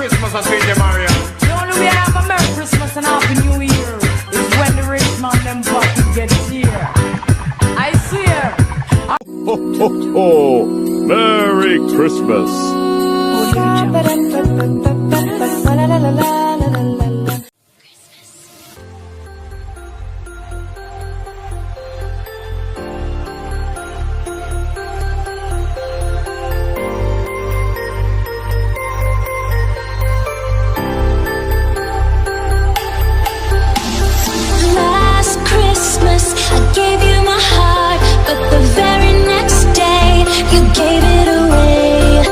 Christmas, I say them Mario. The only way I have a Merry Christmas and Happy New Year is when the rich man them pocket gets here. I swear. Ho, ho, ho! Merry Christmas! Last Christmas, I gave you my heart, but the very next day, you gave it away.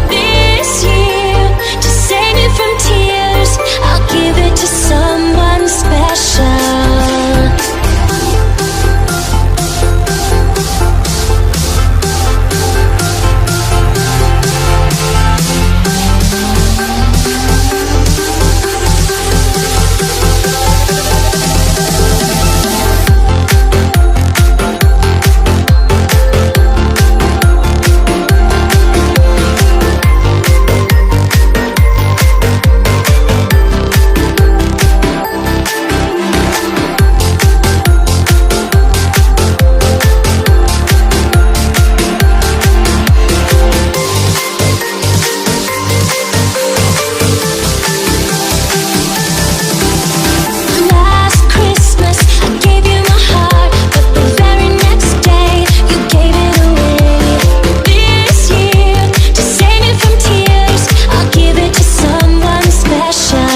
This year, to save me from tears, I'll give it to someone special. Last Christmas, I gave you my heart, but the very next day, you gave it away. This year, to save me from tears, I'll give it to someone special.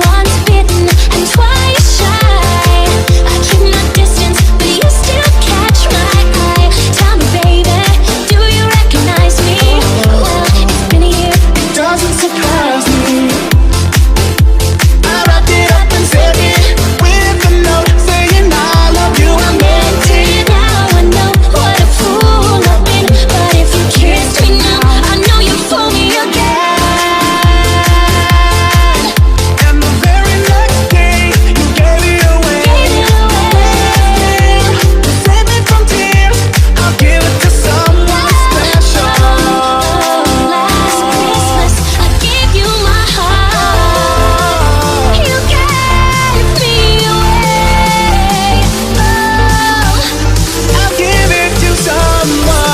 Once bitten and twice shy, I keep my distance, but you still catch my eye. Tell me, baby, do you recognize me? Well, it's been a year, it doesn't surprise me. I wrapped it up and sent it with a note saying I love you. I meant it. Now I know what a fool I've been, but if you kissed me now, I know you'd fool me again. And the very next day, you gave it away. To save me from tears, I'll give it to someone special. Last Christmas, I gave you my heart. You gave me away. I'll give it to someone.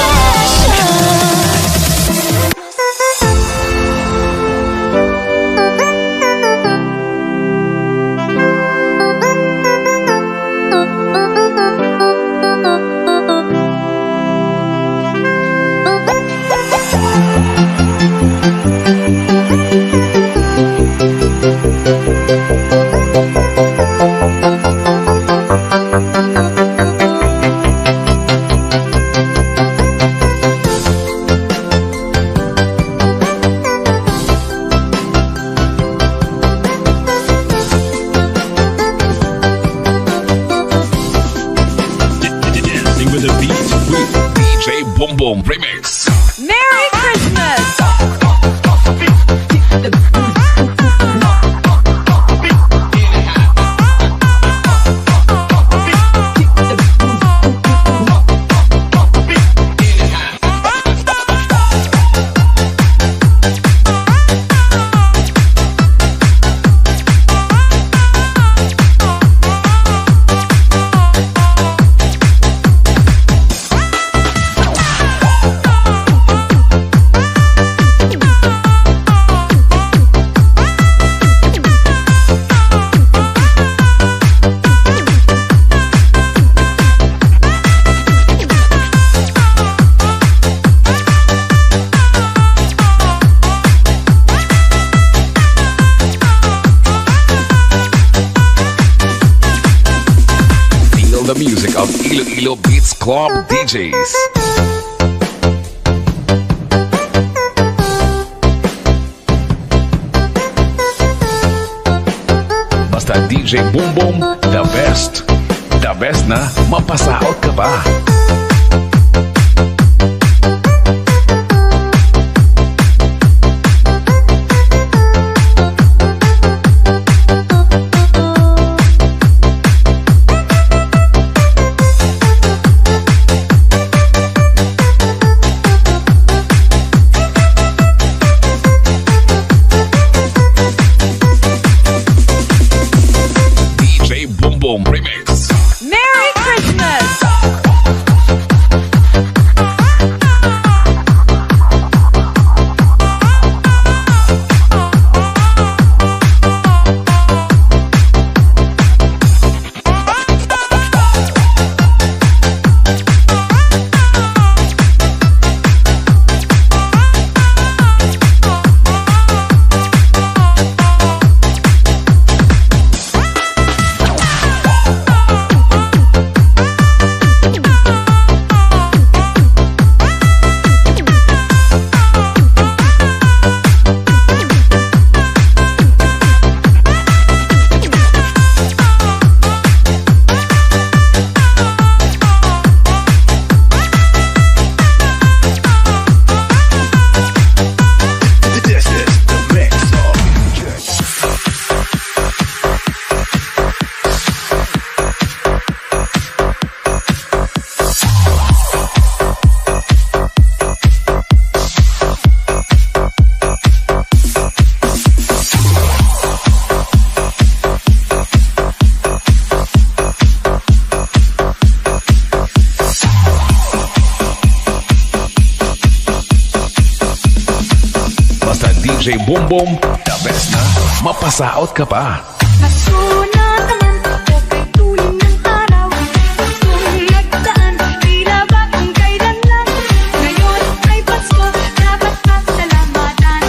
Dancing with the beat with DJ Boom Boom Remix. Merry Christmas! Feel the music of Iloilo Beats Club DJs. Basta DJ Boom Boom, the best. The best na mapasaot ka pa. DJ Boom Boom, the best na mapasaot ka pa. Masuna naman ako kay tuling ng araw. Kung nagdaan, tila ba kung kailan lang. Ngayon ay Pasko, dapat magsalamatan.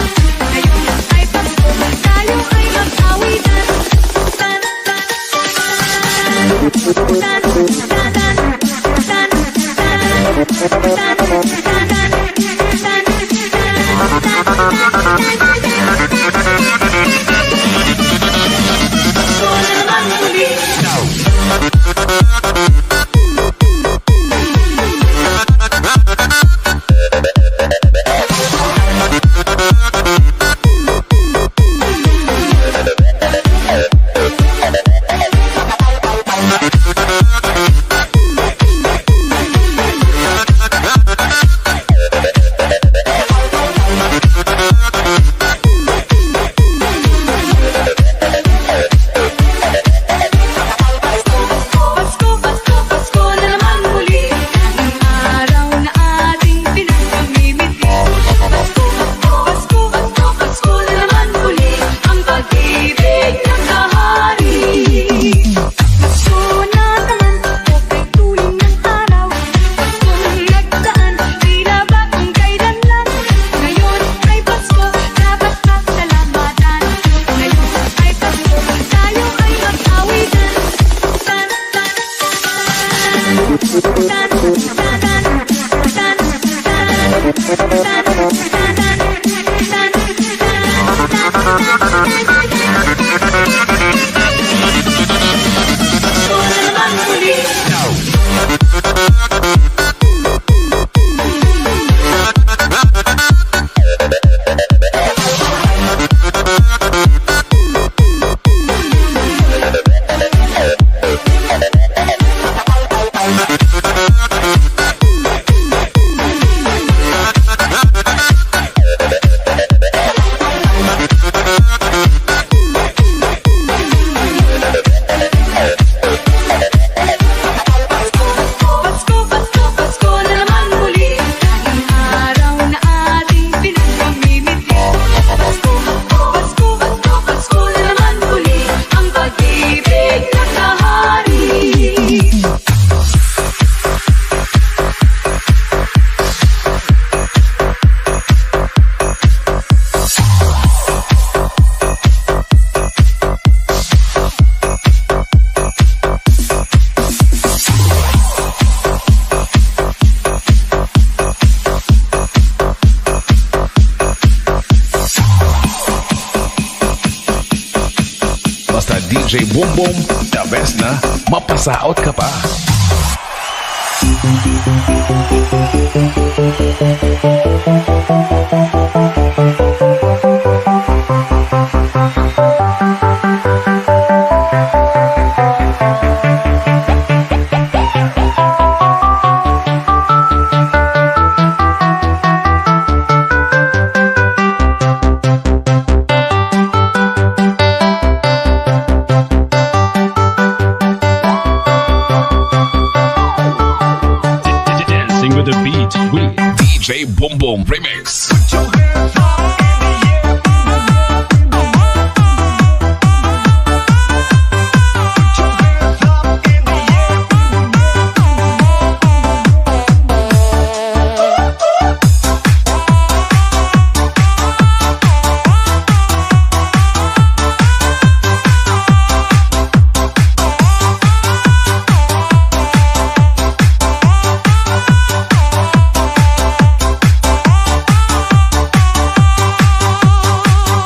Ngayon ay Pasko, tayo ay mag-awitan. Tan, tan, tan, tan, tan, tan, tan, Basta DJ Boom Boom, the best na mapasaot ka pa. Dancing with the beat with DJ Boom Boom Remix.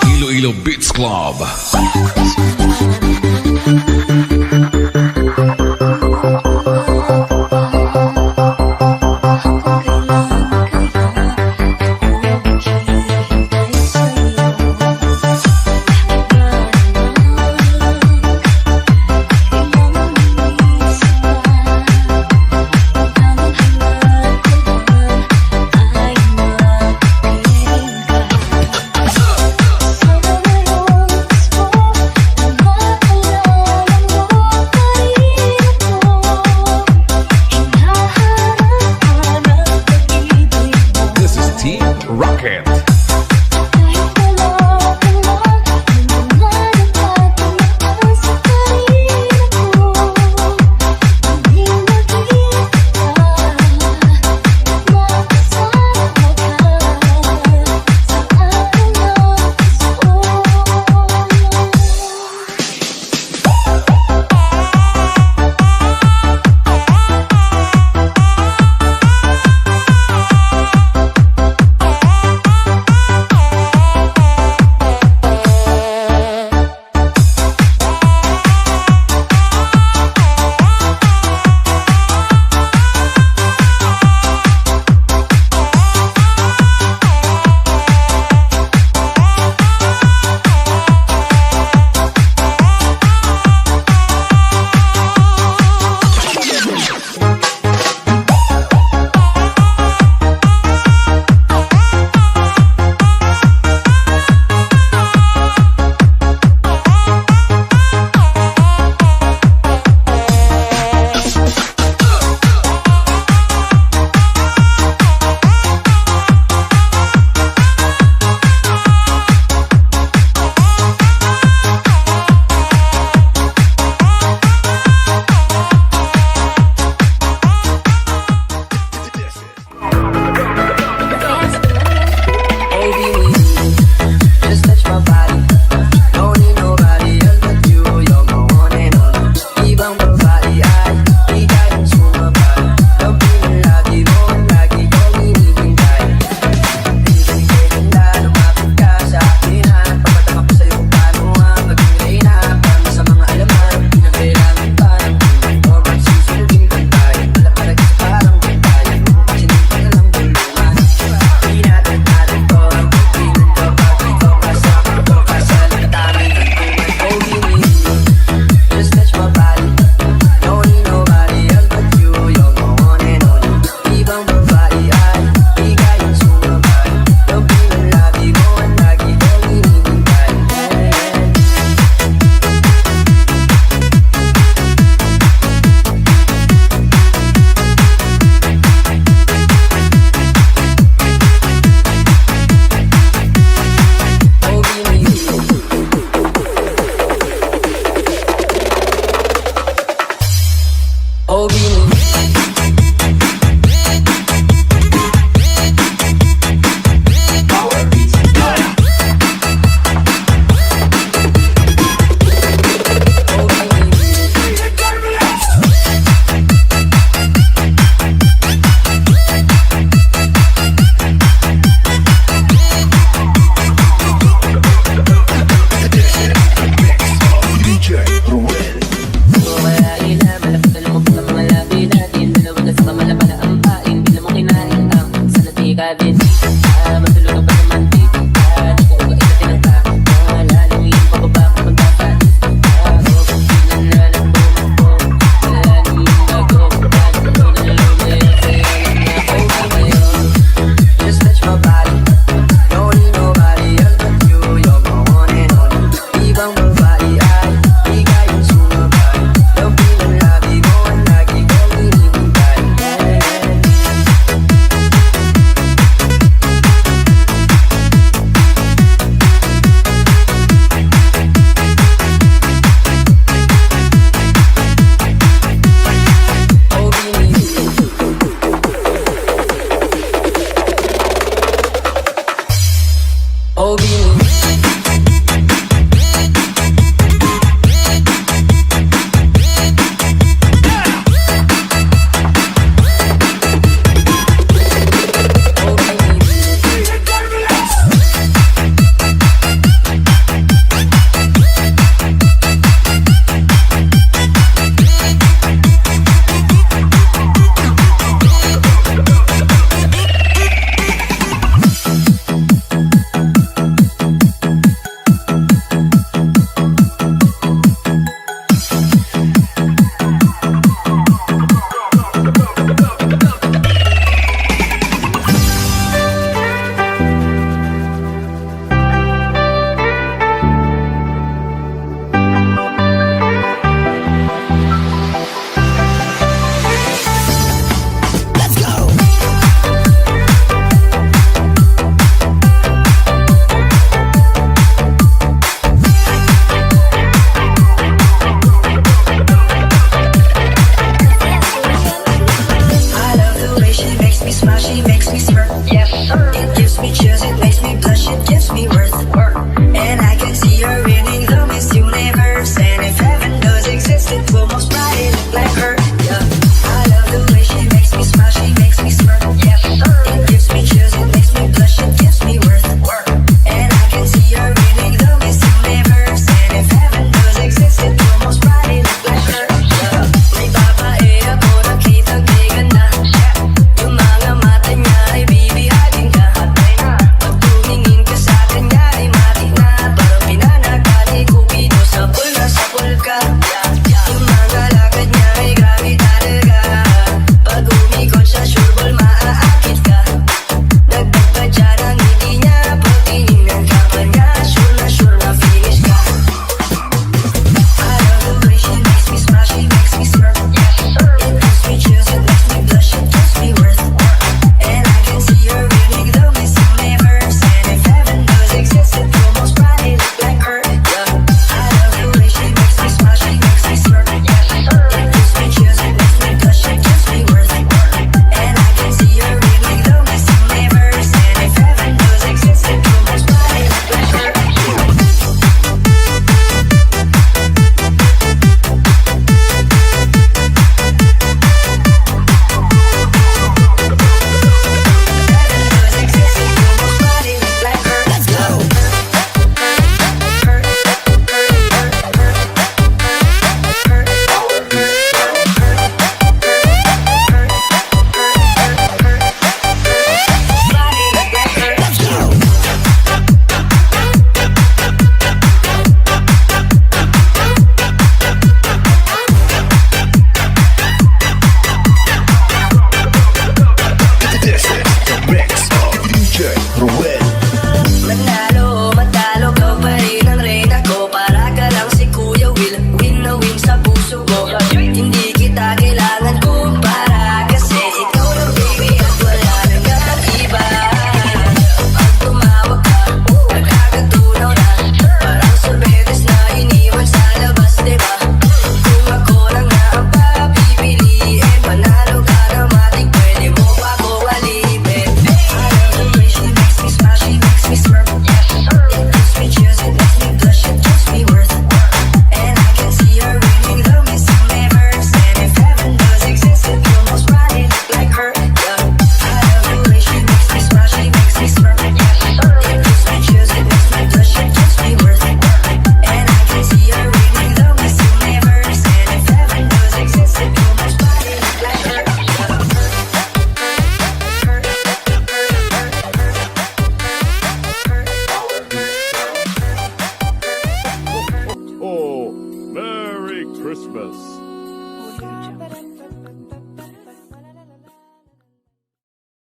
Iloilo Beats Club.